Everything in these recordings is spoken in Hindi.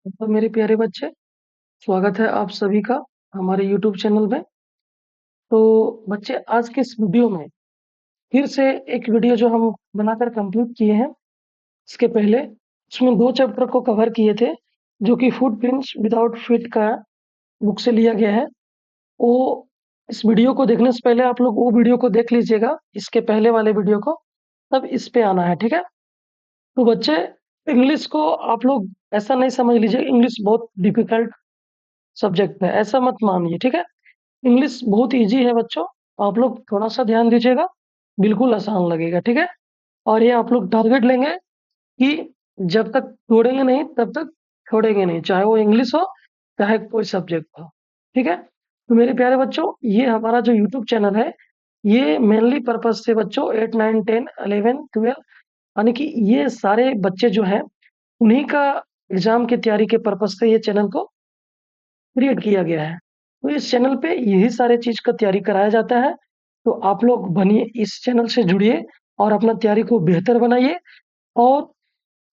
तो मेरे प्यारे बच्चे, स्वागत है आप सभी का हमारे यूट्यूब चैनल में। तो बच्चे, आज के इस वीडियो में फिर से एक वीडियो जो हम बनाकर कंप्लीट किए हैं। इसके पहले उसमें 2 चैप्टर को कवर किए थे, जो कि फुटप्रिंट्स विदाउट फीट का बुक से लिया गया है। वो इस वीडियो को देखने से पहले आप लोग वो वीडियो को देख लीजिएगा, इसके पहले वाले वीडियो को, तब इस पे आना है, ठीक है? तो बच्चे, इंग्लिश को आप लोग ऐसा नहीं समझ लीजिए इंग्लिश बहुत डिफिकल्ट सब्जेक्ट है, ऐसा मत मानिए, ठीक है? इंग्लिश बहुत ईजी है बच्चों, आप लोग थोड़ा-सा ध्यान दीजिएगा, बिल्कुल आसान लगेगा, ठीक है? और ये आप लोग टारगेट लेंगे कि जब तक तोड़ेंगे नहीं तब तक छोड़ेंगे नहीं, चाहे वो इंग्लिश हो, चाहे कोई सब्जेक्ट हो, ठीक है? तो मेरे प्यारे बच्चों, ये हमारा जो यूट्यूब चैनल है, ये मेनली पर्पज़ से बच्चों 8, 9, 10, 11, 12 यानी कि ये सारे बच्चे जो हैं, उन्हीं का एग्ज़ाम की तैयारी के पर्पज़ से ये चैनल को क्रिएट किया गया है। तो इस चैनल पे यही सारे चीज़ का तैयारी कराया जाता है। तो आप लोग बनिए, इस चैनल से जुड़िए और अपना तैयारी को बेहतर बनाइए। और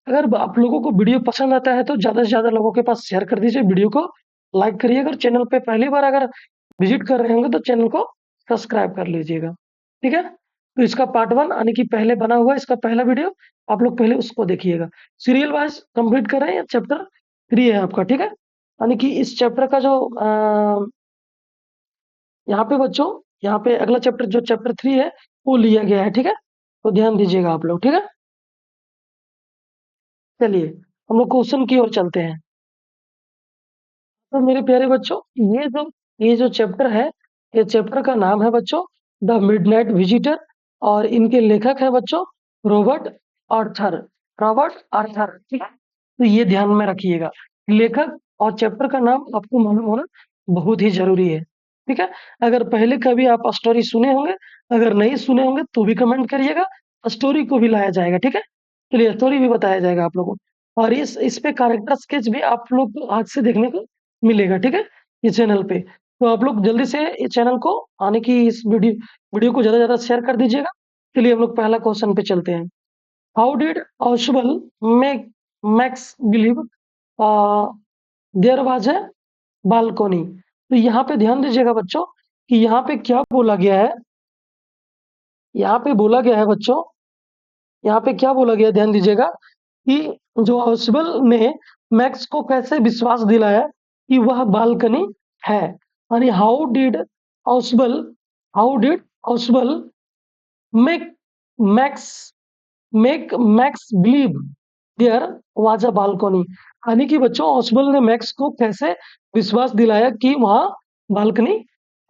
अगर आप लोगों को वीडियो पसंद आता है तो ज़्यादा से ज़्यादा लोगों के पास शेयर कर दीजिए, वीडियो को लाइक करिए। अगर चैनल पे पहली बार अगर विजिट कर रहे होंगे तो चैनल को सब्सक्राइब कर लीजिएगा, ठीक है? तो इसका पार्ट 1 यानी कि पहले बना हुआ है, इसका पहला वीडियो, आप लोग पहले उसको देखिएगा। सीरियल वाइज़ कंप्लीट कर रहे हैं, चैप्टर 3 है आपका, ठीक है? यानी कि इस चैप्टर का जो यहाँ पे बच्चों, यहाँ पे अगला चैप्टर जो चैप्टर 3 है, वो लिया गया है, ठीक है? तो ध्यान दीजिएगा आप लोग, ठीक है? चलिए, हम लोग क्वेश्चन की ओर चलते हैं। तो मेरे प्यारे बच्चों, ये जो चैप्टर है, ये चैप्टर का नाम है बच्चों द मिडनाइट विजिटर, और इनके लेखक हैं बच्चों रॉबर्ट आर्थर। रॉबर्ट आर्थर, ठीक है? तो ये ध्यान में रखिएगा, लेखक और चैप्टर का नाम आपको मालूम होना बहुत ही जरूरी है, ठीक है? अगर पहले कभी आप स्टोरी सुने होंगे, अगर नहीं सुने होंगे तो भी कमेंट करिएगा, स्टोरी को भी लाया जाएगा, ठीक है? चलिए, स्टोरी भी बताया जाएगा आप लोगों को। और इस पे कैरेक्टर स्केच भी आप लोग को आज से देखने को मिलेगा, ठीक है? इस चैनल पे। तो आप लोग जल्दी से इस चैनल को आने की इस वीडियो को ज़्यादा से ज़्यादा शेयर कर दीजिएगा। चलिए हम लोग पहला क्वेश्चन पे चलते हैं। How did Ausable make Max believe there was a balcony? तो यहाँ पे ध्यान दीजिएगा बच्चों कि यहाँ पे क्या बोला गया है। यहाँ पे बोला गया है बच्चों, यहाँ पे क्या बोला गया है, ध्यान दीजिएगा कि जो ऑशबल ने मैक्स को कैसे विश्वास दिलाया कि वह बालकनी है। यानी Ausable how did Ausable make Max make Max believe there was a balcony. यानी कि बच्चों, ऑशबल ने मैक्स को कैसे विश्वास दिलाया कि वहां बालकनी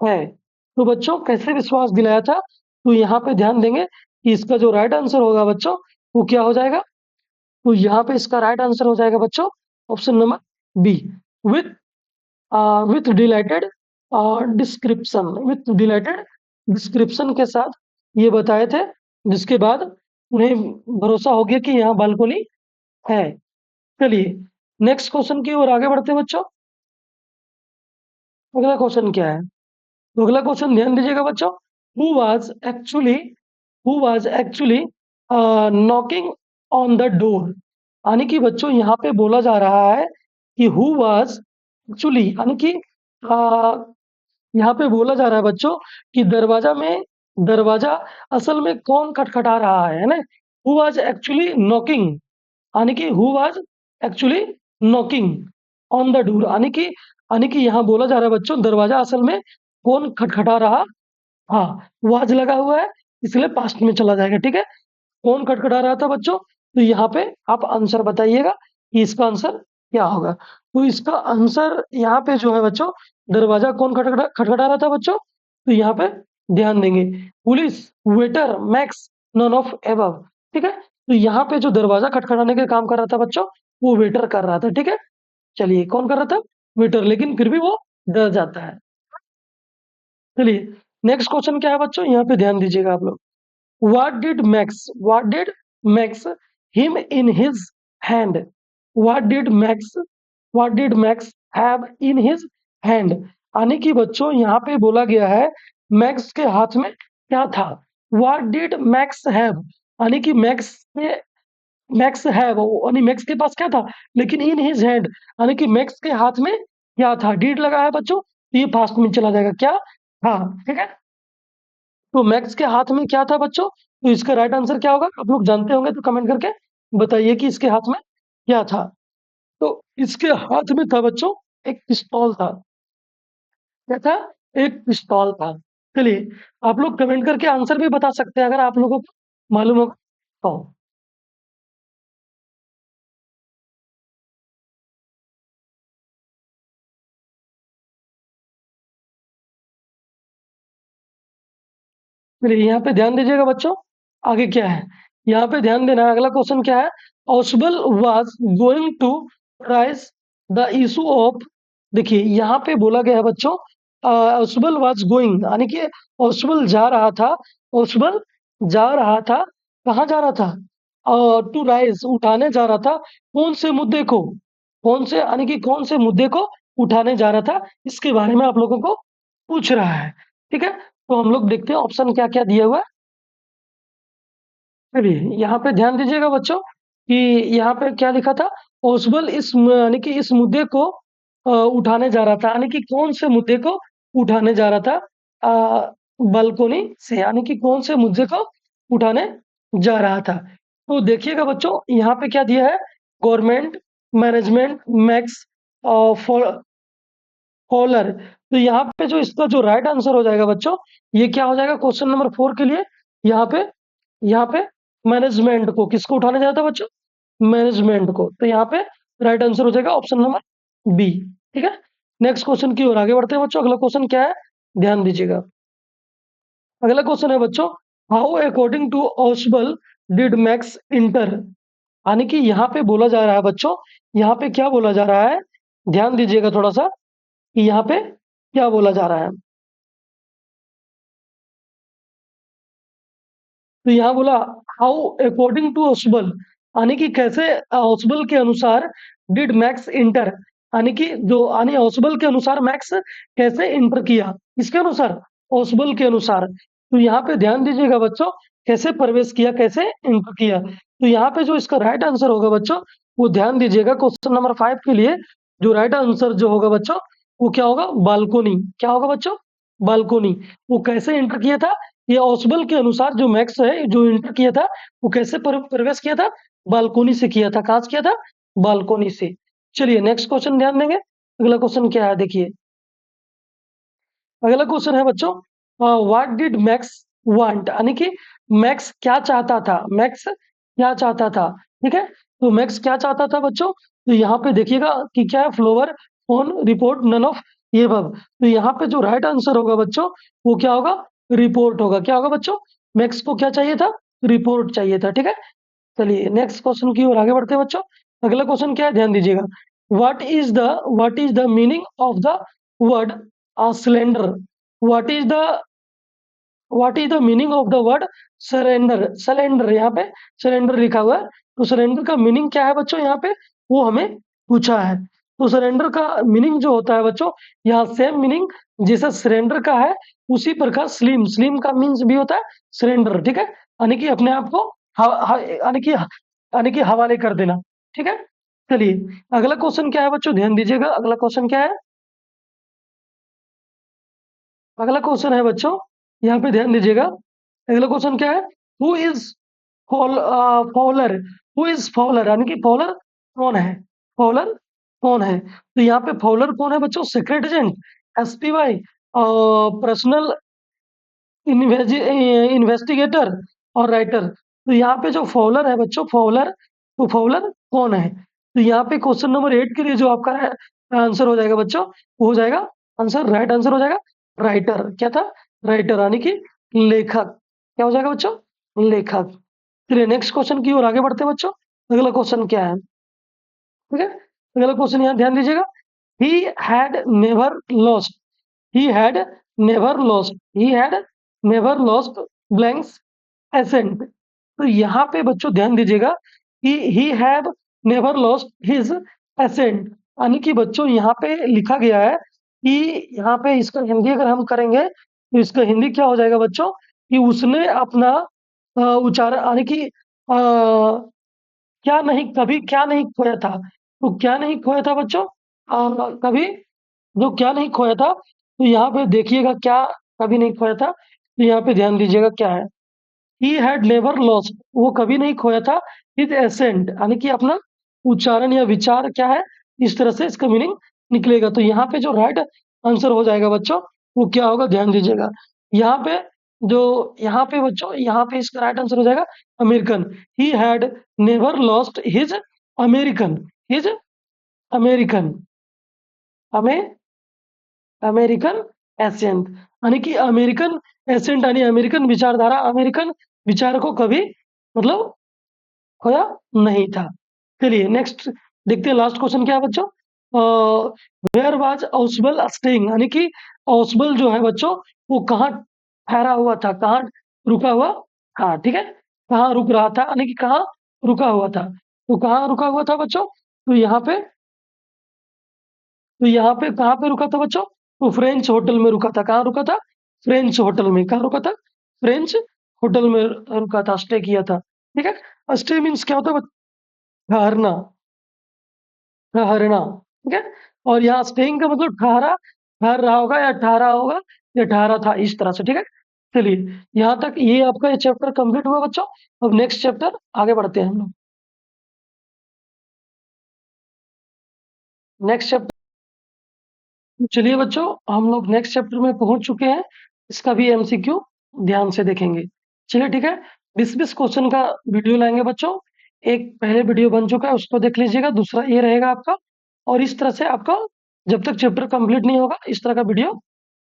है। तो बच्चों, कैसे विश्वास दिलाया था, तो यहाँ पे ध्यान देंगे कि इसका जो राइट आंसर होगा बच्चों, वो क्या हो जाएगा? तो यहाँ पे इसका राइट आंसर हो जाएगा बच्चों option number B, with with delighted description. With delighted description के साथ ये बताए थे, जिसके बाद उन्हें भरोसा हो गया कि यहाँ बालकोनी है। चलिए, नेक्स्ट क्वेश्चन की ओर आगे बढ़ते हैं बच्चों। अगला क्वेश्चन क्या है? तो अगला क्वेश्चन ध्यान दीजिएगा बच्चों। Who was actually who was actually knocking on the door? यानी कि बच्चों, यहाँ पे बोला जा रहा है कि हु वाज एक्चुअली, यानी कि यहाँ पे बोला जा रहा है बच्चों कि दरवाजा असल में कौन खटखटा रहा है ना? हु वाज एक्चुअली नॉकिंग, यानी कि who was actually knocking on the door, यानी कि यहाँ बोला जा रहा है बच्चों, दरवाजा असल में कौन खटखटा रहा। हाँ, वाज लगा हुआ है, इसलिए पास्ट में चला जाएगा, ठीक है? कौन खटखटा रहा था बच्चों? तो यहाँ पे आप आंसर बताइएगा कि इसका आंसर क्या होगा। तो इसका आंसर यहाँ पे जो है बच्चों, दरवाजा कौन खटखटा खटखटा रहा था बच्चों? तो यहाँ पे ध्यान देंगे, police, waiter, max, none of above, ठीक है? तो यहाँ पे जो दरवाजा खटखटाने का काम कर रहा था बच्चों, वो वेटर कर रहा था, ठीक है? चलिए, कौन कर रहा था? वेटर, लेकिन फिर भी वो डर जाता है। चलिए, नेक्स्ट क्वेश्चन क्या है बच्चों, यहाँ पे ध्यान दीजिएगा आप लोग। What did Max him in his hand? What did Max have in his hand? यानी कि बच्चों, यहाँ पे बोला गया है मैक्स के हाथ में क्या था। What did Max have? यानी कि मैक्स के मैक्स है वो, यानी मैक्स के पास क्या था, लेकिन इन हिज हैंड, यानी कि मैक्स के हाथ में क्या था, डीड लगा है बच्चों, तो ये पास्ट में चला जाएगा, क्या था, ठीक है। तो मैक्स के हाथ में क्या था बच्चों, तो इसका राइट आंसर क्या होगा, आप लोग जानते होंगे तो कमेंट करके बताइए कि इसके हाथ में क्या था। तो इसके हाथ में था बच्चों एक पिस्तौल था। क्या था, एक पिस्तौल था। चलिए, आप लोग कमेंट करके आंसर भी बता सकते हैं अगर आप लोगों को मालूम होगा तो। चलिए यहाँ पे ध्यान दीजिएगा बच्चों, आगे क्या है, यहाँ पे ध्यान देना, अगला क्वेश्चन क्या है। Ausable was going to raise the issue of, देखिए यहाँ पे बोला गया है बच्चों, ऑसबल वाज गोइंग, यानी कि ऑसबल जा रहा था, ऑसबल जा रहा था, कहाँ जा रहा था, टू राइज, उठाने जा रहा था, कौन से मुद्दे को, कौन से, यानी कि कौन से मुद्दे को उठाने जा रहा था, इसके बारे में आप लोगों को पूछ रहा है, ठीक है। तो हम लोग देखते हैं ऑप्शन क्या क्या दिया हुआ है। चलिए यहाँ पे ध्यान दीजिएगा बच्चों कि यहाँ पे क्या लिखा था, ओसबल यानी कि इस मुद्दे को उठाने जा रहा था, यानी कि कौन से मुद्दे को उठाने जा रहा था, बालकोनी से, यानी कि कौन से मुद्दे को उठाने जा रहा था। तो देखिएगा बच्चों यहाँ पे क्या दिया है, गवर्नमेंट, मैनेजमेंट, मैक्स, फॉलर। तो यहाँ पे जो इसका जो राइट आंसर हो जाएगा बच्चों, ये क्या हो जाएगा क्वेश्चन नंबर 4 के लिए, यहाँ पे, यहाँ पे मैनेजमेंट को, किसको उठाने जाता है बच्चों, मैनेजमेंट को। तो यहाँ पे राइट आंसर हो जाएगा ऑप्शन नंबर बी, ठीक है। नेक्स्ट क्वेश्चन की ओर आगे बढ़ते हैं बच्चों, अगला क्वेश्चन क्या है, ध्यान दीजिएगा। अगला क्वेश्चन है बच्चों, how according to Ausable did Max enter, यानी कि यहाँ पे बोला जा रहा है बच्चों, यहाँ पे क्या बोला जा रहा है, ध्यान दीजिएगा थोड़ा सा कि यहाँ पे क्या बोला जा रहा है। तो यहाँ बोला, हाउ अकॉर्डिंग टू ओसबल, यानी कि कैसे ओसबल के अनुसार डिड मैक्स इंटर, यानी कि जो, यानी ओसबल के अनुसार मैक्स कैसे इंटर किया, किसके अनुसार, ओसबल के अनुसार। तो यहाँ पे ध्यान दीजिएगा बच्चों, कैसे प्रवेश किया, कैसे इंटर किया। तो यहाँ पे जो इसका राइट आंसर होगा बच्चों, वो ध्यान दीजिएगा क्वेश्चन नंबर 5 के लिए, जो राइट आंसर जो होगा बच्चों, वो क्या होगा, बालकोनी, क्या होगा बच्चों, बालकोनी। वो कैसे इंटर किया था, ये ओसबल के अनुसार जो मैक्स है जो इंटर किया था, वो कैसे प्रवेश किया था, बालकोनी से किया था, कहाँ से किया था, बालकोनी से। चलिए नेक्स्ट क्वेश्चन ध्यान देंगे, अगला क्वेश्चन क्या है देखिए। अगला क्वेश्चन है बच्चों, व्हाट डिड मैक्स वांट, यानी कि मैक्स क्या चाहता था, मैक्स क्या चाहता था, ठीक है। तो मैक्स क्या चाहता था बच्चों, तो यहाँ पे देखिएगा कि क्या है, flower on report none of ये बब। तो यहाँ पे जो राइट आंसर होगा बच्चों, वो क्या होगा, रिपोर्ट होगा, क्या होगा बच्चों, मैक्स को क्या चाहिए था, रिपोर्ट चाहिए था, ठीक है। चलिए नेक्स्ट क्वेश्चन की ओर आगे बढ़ते हैं बच्चों, अगला क्वेश्चन क्या है, ध्यान दीजिएगा। What is the meaning of the word cylinder, what is the what is the meaning of the word surrender, surrender, यहाँ पे सरेंडर लिखा हुआ है, तो सरेंडर का मीनिंग क्या है बच्चों, यहाँ पे वो हमें पूछा है। तो सरेंडर का मीनिंग जो होता है बच्चों, यहाँ सेम मीनिंग जैसा सरेंडर का है, उसी प्रकार स्लिम, स्लिम का मीन्स भी होता है सरेंडर, ठीक है, यानी कि अपने आप को यानी कि हवाले कर देना, ठीक है। चलिए अगला क्वेश्चन क्या है बच्चों, ध्यान दीजिएगा, अगला क्वेश्चन क्या है, अगला क्वेश्चन है बच्चों, यहाँ पे ध्यान दीजिएगा, अगला क्वेश्चन क्या है, who is Fowler, who is Fowler, यानी कि फॉलर कौन है, फॉलर कौन है। तो यहाँ पे फॉलर कौन है बच्चों, secret agent, SPY, personal investigator और राइटर। तो यहाँ पे जो फॉलर है बच्चों, फॉलर, तो फॉलर कौन है। तो यहाँ पे क्वेश्चन नंबर 8 के लिए जो आपका आंसर हो जाएगा बच्चों, वो हो जाएगा आंसर, राइट आंसर हो जाएगा राइटर, क्या था, राइटर, यानी कि लेखक, क्या हो जाएगा बच्चों, लेखक। चलिए नेक्स्ट क्वेश्चन की ओर आगे बढ़ते हैं बच्चों, अगला क्वेश्चन क्या है, ठीक है। अगला क्वेश्चन यहाँ ध्यान दीजिएगा, he had never lost, he had never lost, he had never lost blanks ascent। तो यहाँ पे बच्चों ध्यान दीजिएगा कि he have never lost his ascent, यानी कि बच्चों यहाँ पे लिखा गया है कि यहाँ पे इसका हिंदी अगर हम करेंगे तो इसका हिंदी क्या हो जाएगा बच्चों, कि उसने अपना उच्चारण, यानी कि कभी क्या नहीं खोया था? तो क्या नहीं खोया था बच्चों? कभी जो क्या नहीं खोया था, तो यहाँ पे देखिएगा क्या कभी नहीं खोया था, तो यहाँ पे ध्यान दीजिएगा क्या है। ही हैड नेवर लॉस्ट, वो कभी नहीं खोया था हिज एसेंट, यानी कि अपना उच्चारण या विचार क्या है, इस तरह से इसका मीनिंग निकलेगा। तो यहाँ पे जो राइट आंसर हो जाएगा बच्चों, वो क्या होगा, ध्यान दीजिएगा। यहाँ पे जो यहाँ पे बच्चों, यहाँ पे इसका राइट आंसर हो जाएगा American. He had never lost his American, his American, हमें अमेरिकन एसेंट, यानी कि अमेरिकन एसेंट यानी अमेरिकन विचारधारा, अमेरिकन विचार को कभी मतलब खोया नहीं था। चलिए नेक्स्ट देखते हैं, लास्ट क्वेश्चन क्या है बच्चों। वेयर वाज ऑसबल स्टेइंग, यानी कि ऑसबल जो है बच्चों, वो कहाँ ठहरा हुआ था, कहाँ रुका हुआ था, ठीक है, कहाँ रुक रहा था, यानी कि कहाँ रुका हुआ था। तो कहाँ रुका हुआ था बच्चों? तो यहाँ पे कहाँ पे रुका था बच्चों? तो फ्रेंच होटल में रुका था। कहाँ रुका था? फ्रेंच होटल में। कहाँ रुका था? फ्रेंच होटल में रुका था, स्टे किया था, ठीक है। स्टे मीन्स क्या होता है? ठहरना, ठहरना, ठीक है। और यहाँ स्टेइंग का मतलब ठहरा, ठहर रहा होगा या ठहरा होगा या ठहरा था, इस तरह से, ठीक है। चलिए यहाँ तक ये आपका ये चैप्टर कंप्लीट हुआ बच्चों। अब नेक्स्ट चैप्टर आगे बढ़ते हैं हम लोग। नेक्स्ट चैप्टर, चलिए बच्चों, हम लोग नेक्स्ट चैप्टर में पहुंच चुके हैं। इसका भी एमसीक्यू ध्यान से देखेंगे। चलिए ठीक है, 20-20 क्वेश्चन का वीडियो लाएंगे बच्चों। एक पहले वीडियो बन चुका है, उसको देख लीजिएगा, दूसरा ये रहेगा आपका। और इस तरह से आपका जब तक चैप्टर कंप्लीट नहीं होगा, इस तरह का वीडियो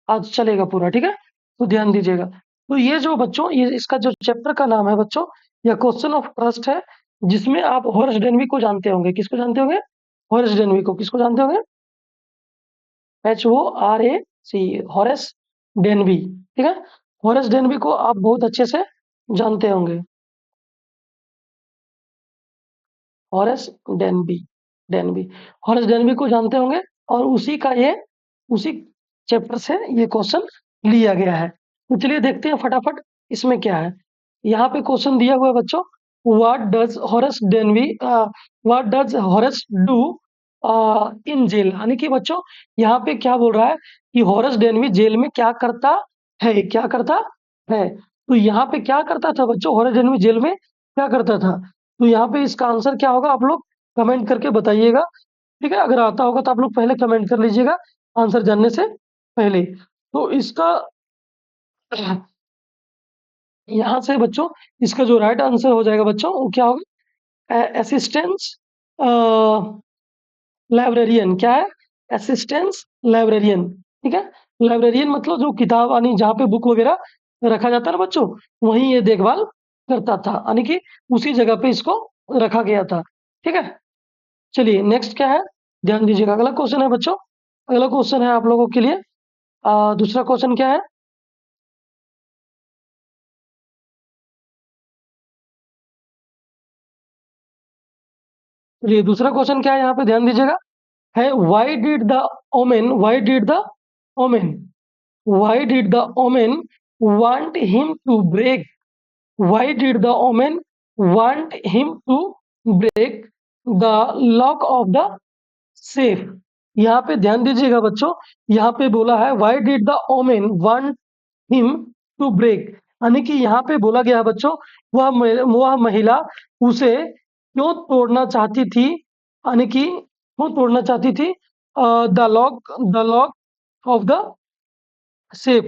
आज चलेगा पूरा, ठीक है। तो ध्यान दीजिएगा। तो ये जो बच्चों, ये इसका जो चैप्टर का नाम है बच्चों, या क्वेश्चन ऑफ ट्रस्ट है, जिसमें आप हॉरेस डेनवी को जानते होंगे। किसको जानते होंगे? हॉरेस डेनवी को। किसको जानते होंगे? HORAC, हॉरेस डेनवी, ठीक है। हॉरेस डेनवी को आप बहुत अच्छे से जानते होंगे, हॉरेस डेनवी, डेनवी, हॉरेस डेनवी को जानते होंगे। और उसी चैप्टर से ये क्वेश्चन लिया गया है। तो चलिए देखते हैं फटाफट इसमें क्या है। यहाँ पे क्वेश्चन दिया हुआ है बच्चों, what does Horace do in jail, यानी कि बच्चों यहाँ पे क्या बोल रहा है कि हॉरेस डेनवी जेल में क्या करता है, क्या करता है। तो यहाँ पे क्या करता था बच्चों, हॉरेस डेनवी जेल में क्या करता था? तो यहाँ पे इसका आंसर क्या होगा, आप लोग कमेंट करके बताइएगा, ठीक है। अगर आता होगा तो आप लोग पहले कमेंट कर लीजिएगा आंसर जानने से पहले। तो इसका यहाँ से बच्चों, इसका जो राइट आंसर हो जाएगा बच्चों, वो क्या होगा? Assistance librarian. क्या है? असिस्टेंस लाइब्रेरियन, ठीक है। लाइब्रेरियन मतलब जो किताब यानी जहाँ पे बुक वगैरह रखा जाता है ना बच्चों, वहीं ये देखभाल करता था, यानी कि उसी जगह पे इसको रखा गया था, ठीक है। चलिए नेक्स्ट क्या है, ध्यान दीजिएगा। अगला क्वेश्चन है बच्चों, अगला क्वेश्चन है आप लोगों के लिए, दूसरा क्वेश्चन क्या है? चलिए दूसरा क्वेश्चन क्या है, यहाँ पे ध्यान दीजिएगा, है women why did the omen want him to break, why did the omen want him to break the lock of the safe? यहाँ पे ध्यान दीजिएगा बच्चों, यहाँ पे बोला है why did the omen want him to break, यानी कि यहाँ पे बोला गया है बच्चों, वह महिला उसे क्यों तोड़ना चाहती थी, यानी कि क्यों तोड़ना चाहती थी the lock of the safe,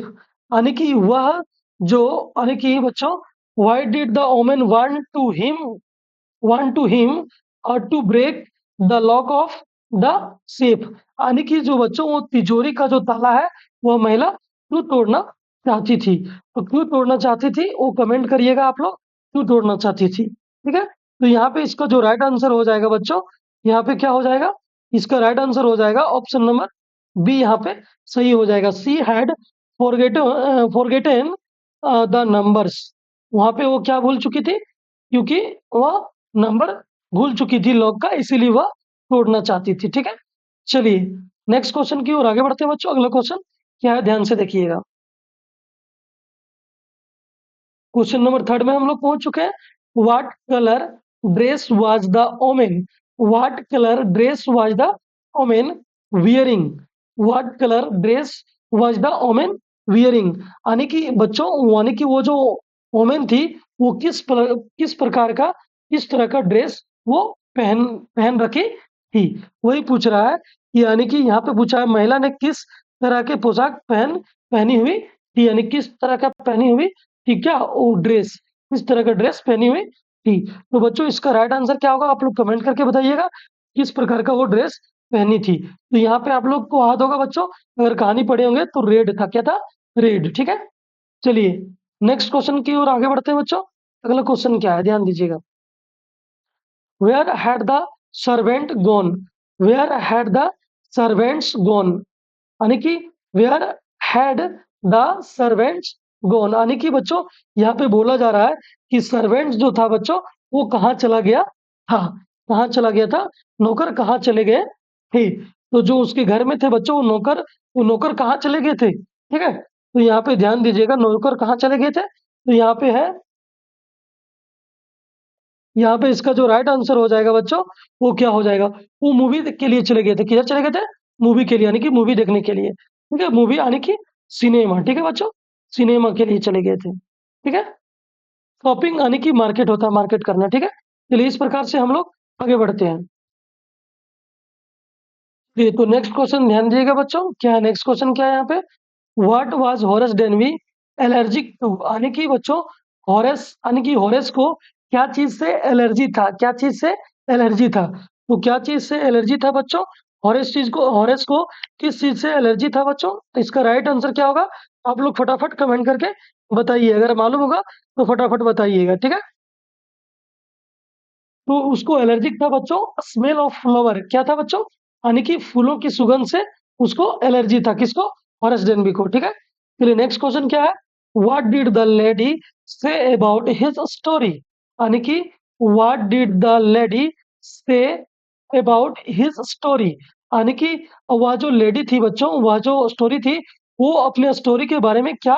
यानी कि वह जो, यानी कि बच्चों why did the woman want to him or to break the lock of the safe, यानी कि जो बच्चों वो तिजोरी का जो ताला है, वह महिला क्यों तोड़ना चाहती थी। तो क्यों तोड़ना चाहती थी वो कमेंट करिएगा आप लोग, क्यों तोड़ना चाहती थी, ठीक है। तो यहाँ पे इसका जो राइट आंसर हो जाएगा बच्चों, यहाँ पे क्या हो जाएगा, इसका राइट आंसर हो जाएगा ऑप्शन नंबर बी, यहाँ पे सही हो जाएगा। She had forgotten the numbers, वहां पे वो क्या भूल चुकी थी, क्योंकि वह नंबर भूल चुकी थी लॉक का, इसीलिए वह तोड़ना चाहती थी, ठीक है। चलिए नेक्स्ट क्वेश्चन की ओर आगे बढ़ते हैं बच्चों। अगला क्वेश्चन क्या है, ध्यान से देखिएगा। क्वेश्चन नंबर 3 में हम लोग पहुंच चुके हैं। What colour dress was the woman? What color dress was the woman wearing? What color dress was the woman wearing? यानी कि बच्चों यानी कि वो जो वोमेन थी वो किस प्रकार का किस तरह का ड्रेस वो पहन पहन रखी थी, वही पूछ रहा है। यानी कि यहाँ पे पूछा है महिला ने किस तरह के पोशाक पहनी हुई थी, यानी किस तरह का पहनी हुई थी, क्या वो ड्रेस किस तरह का ड्रेस पहनी हुई थी। तो बच्चों इसका राइट आंसर क्या होगा, आप लोग कमेंट करके बताइएगा किस प्रकार का वो ड्रेस पहनी थी। तो यहाँ पे आप लोग को याद होगा बच्चों, अगर कहानी पढ़े होंगे तो रेड था, क्या था, रेड। ठीक है, चलिए नेक्स्ट क्वेश्चन की ओर आगे बढ़ते हैं बच्चों। अगला क्वेश्चन क्या है, ध्यान दीजिएगा। Where had the servant gone? Where had the servants gone? यानी कि where had the servants gone, यानी कि बच्चों यहाँ पे बोला जा रहा है कि सर्वेंट्स जो था बच्चों वो कहाँ चला गया था, कहाँ चला गया था, नौकर कहाँ चले गए थे। तो जो उसके घर में थे बच्चों वो नौकर कहाँ चले गए थे। ठीक है, तो यहाँ पे ध्यान दीजिएगा नौकर कहाँ चले गए थे। तो यहाँ पे है, यहाँ पे इसका जो राइट आंसर हो जाएगा बच्चों वो क्या हो जाएगा, वो मूवी के लिए चले गए थे। किधर चले गए थे, मूवी के लिए, यानी कि मूवी देखने के लिए। ठीक है, मूवी यानी कि सिनेमा। ठीक है बच्चों, सिनेमा के लिए चले गए थे। ठीक है, शॉपिंग यानी कि मार्केट होता है, मार्केट करना। ठीक है, चलिए इस प्रकार से हम लोग आगे बढ़ते हैं। जी, तो नेक्स्ट क्वेश्चन ध्यान दीजिएगा बच्चों, क्या है नेक्स्ट क्वेश्चन, क्या है यहाँ पे। What was Horace Danby allergic to? यानी कि बच्चों हॉरेस यानी कि हॉरेस को क्या चीज से एलर्जी था, क्या चीज से एलर्जी था। तो क्या चीज से एलर्जी था बच्चों, हॉरेस को किस चीज से एलर्जी था बच्चों। तो इसका राइट आंसर क्या होगा, आप लोग फटाफट कमेंट करके बताइए, अगर मालूम होगा तो फटाफट बताइएगा। ठीक है, तो उसको एलर्जिक था बच्चों स्मेल ऑफ फ्लावर, क्या था बच्चों, यानी कि फूलों की सुगंध से उसको एलर्जी था, किसको, हॉरेस डेनबी को। ठीक है, चलिए नेक्स्ट क्वेश्चन क्या है। What did the lady say about his story? यानी कि what did the lady say about his story, यानी कि वह जो लेडी थी बच्चों, वह जो स्टोरी थी वो अपने स्टोरी के बारे में क्या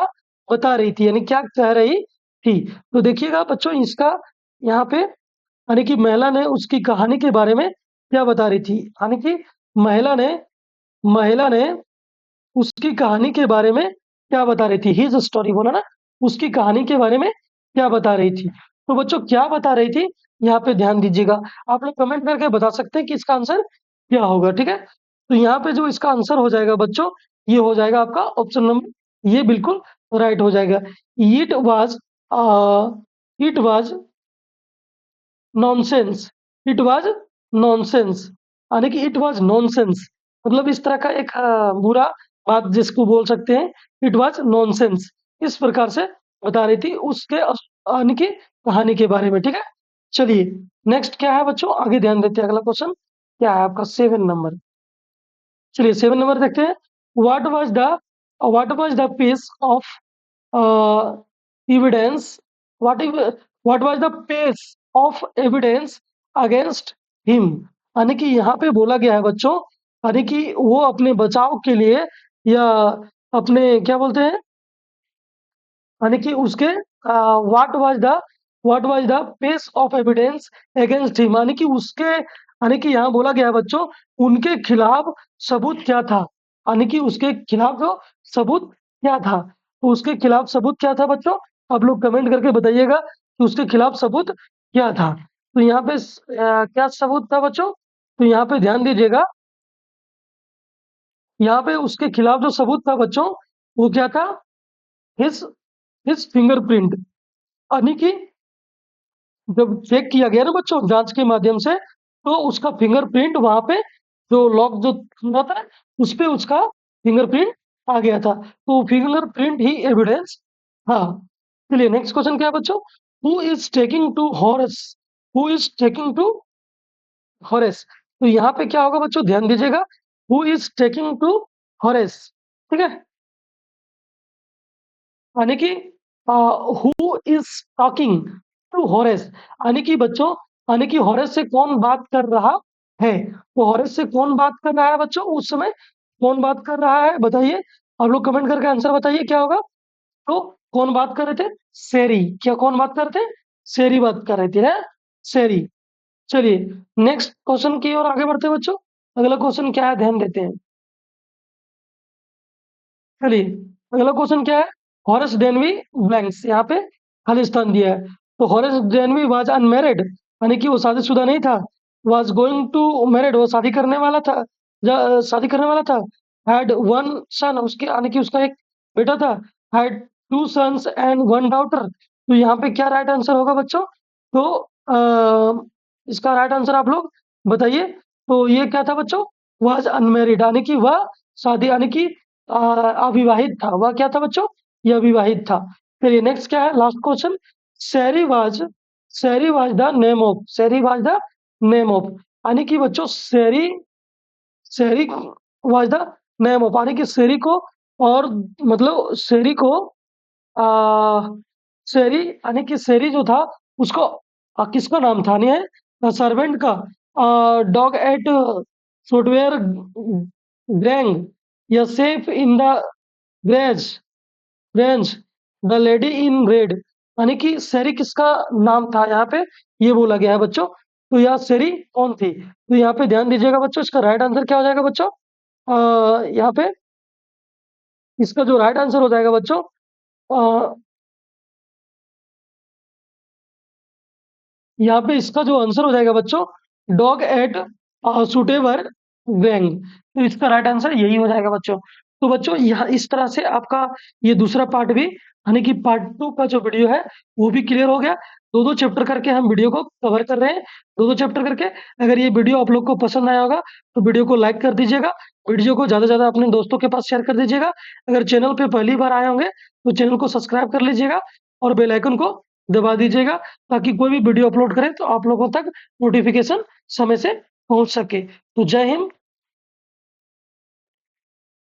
बता रही थी, यानी क्या कह रही थी। तो देखिएगा बच्चों इसका यहाँ पे, यानी कि महिला ने उसकी कहानी के बारे में क्या बता रही थी, यानी कि महिला ने महिला ने उसकी कहानी के बारे में क्या बता रही थी, हिज स्टोरी बोला ना, उसकी कहानी के बारे में क्या बता रही थी। तो बच्चों क्या बता रही थी, यहाँ पे ध्यान दीजिएगा, आप लोग कमेंट करके बता सकते हैं कि इसका आंसर क्या होगा। ठीक है, तो यहाँ पे जो इसका आंसर हो जाएगा बच्चों, ये हो जाएगा आपका ऑप्शन नंबर, ये बिल्कुल राइट हो जाएगा। It was it was nonsense, it was nonsense, यानी कि इट वाज नॉनसेंस, मतलब इस तरह का एक बुरा बात जिसको बोल सकते हैं, इट वाज नॉनसेंस, इस प्रकार से बता रही थी उसके यानी कि कहानी के बारे में। ठीक है, चलिए नेक्स्ट क्या है बच्चों, आगे ध्यान देते हैं। अगला क्वेश्चन क्या है आपका 7 नंबर। चलिए 7 नंबर देखते हैं। What was the piece of evidence, what if what was the pace of evidence against him, यानी कि यहाँ पे बोला गया है बच्चों, यानी कि वो अपने बचाव के लिए या अपने क्या बोलते हैं, यानी कि उसके what was the pace of evidence against him, यानी कि उसके, यानी कि यहाँ बोला गया है बच्चों उनके खिलाफ सबूत क्या था, यानी कि उसके खिलाफ जो सबूत क्या था। तो उसके खिलाफ सबूत क्या था बच्चों, आप लोग कमेंट करके बताइएगा कि उसके खिलाफ सबूत क्या था। तो यहाँ पे क्या सबूत था बच्चों, तो यहाँ पे ध्यान दीजिएगा, यहाँ पे उसके खिलाफ जो सबूत था बच्चों वो क्या था, हिज हिज फिंगरप्रिंट, यानी कि जब चेक किया गया ना बच्चों जांच के माध्यम से, तो उसका फिंगरप्रिंट वहां पे जो लॉक जो खुला था उस पे उसका फिंगरप्रिंट आ गया था, तो फिंगरप्रिंट ही एविडेंस था। चलिए नेक्स्ट क्वेश्चन क्या है बच्चों। Who is taking to horse, who is taking to Horace, तो यहाँ पे क्या होगा बच्चों, ध्यान दीजिएगा, who is taking to Horace. ठीक है, यानी कि who is talking to Horace, यानी कि बच्चों, यानी कि हॉरेस से कौन बात कर रहा है, तो हॉरेस से कौन बात कर रहा है बच्चों, उस समय कौन बात कर रहा है बताइए, आप लोग कमेंट करके आंसर बताइए क्या होगा। तो कौन बात कर रहे थे, शेरी, क्या कौन बात कर रहे थे, शेरी बात कर रहे थे, है शेरी। चलिए नेक्स्ट क्वेश्चन की ओर आगे बढ़ते हैं बच्चों। अगला क्वेश्चन क्या है, ध्यान देते हैं। चलिए अगला क्वेश्चन क्या है, हॉरेस डेनवी ब्लैंक्स, यहाँ पे खाली स्थान दिया है। तो हॉरेस डेनवी वाज अनमैरिड, यानी कि वो शादीशुदा नहीं था। वाज गोइंग टू मैरिड, वो शादी करने वाला था, शादी करने वाला था। हैड वन सन, उसके यानी कि उसका एक बेटा था। Had two sons and one daughter. तो यहाँ पे क्या राइट आंसर होगा बच्चों? तो इसका राइट आंसर आप लोग बताइए। तो ये क्या था बच्चों? वाज अनमैरिड, यानी कि वह शादी यानी कि अविवाहित था। वह क्या था बच्चों? ये अविवाहित था। फिर नेक्स्ट क्या है, last question. Shairi was, Shairi was the name of, Shairi was the name of, यानी कि बच्चों शैरी, शैरी वाज द नेम ऑफ, यानी कि शैरी को, और मतलब शैरी को शैरी यानी कि शैरी जो था उसको किसका नाम था, नहीं है सर्वेंट का। डॉग एट फुटवेयर ग्रैंग, या safe in the grays range, the lady in red, यानी कि शैरी किसका नाम था यहाँ पे, ये बोला गया है बच्चों। तो यहाँ शैरी कौन थी? तो यहाँ पे ध्यान दीजिएगा बच्चों, इसका राइट आंसर क्या हो जाएगा बच्चों? यहाँ पे इसका जो राइट आंसर हो जाएगा बच्चों, अ, यहाँ पे इसका जो आंसर हो जाएगा बच्चों, डॉग एट सुटेवर वेंग। तो इसका राइट आंसर यही हो जाएगा बच्चों। तो बच्चों यहाँ इस तरह से आपका ये दूसरा पार्ट भी, यानी कि पार्ट 2 का जो वीडियो है वो भी क्लियर हो गया। दो दो चैप्टर करके हम वीडियो को कवर कर रहे हैं, दो दो चैप्टर करके। अगर ये वीडियो आप लोग को पसंद आया होगा तो वीडियो को लाइक कर दीजिएगा, वीडियो को ज़्यादा से ज़्यादा अपने दोस्तों के पास शेयर कर दीजिएगा। अगर चैनल पे पहली बार आए होंगे तो चैनल को सब्सक्राइब कर लीजिएगा और बेल आइकन को दबा दीजिएगा, ताकि कोई भी वीडियो अपलोड करें तो आप लोगों तक नोटिफिकेशन समय से पहुंच सके। तो जय हिंद,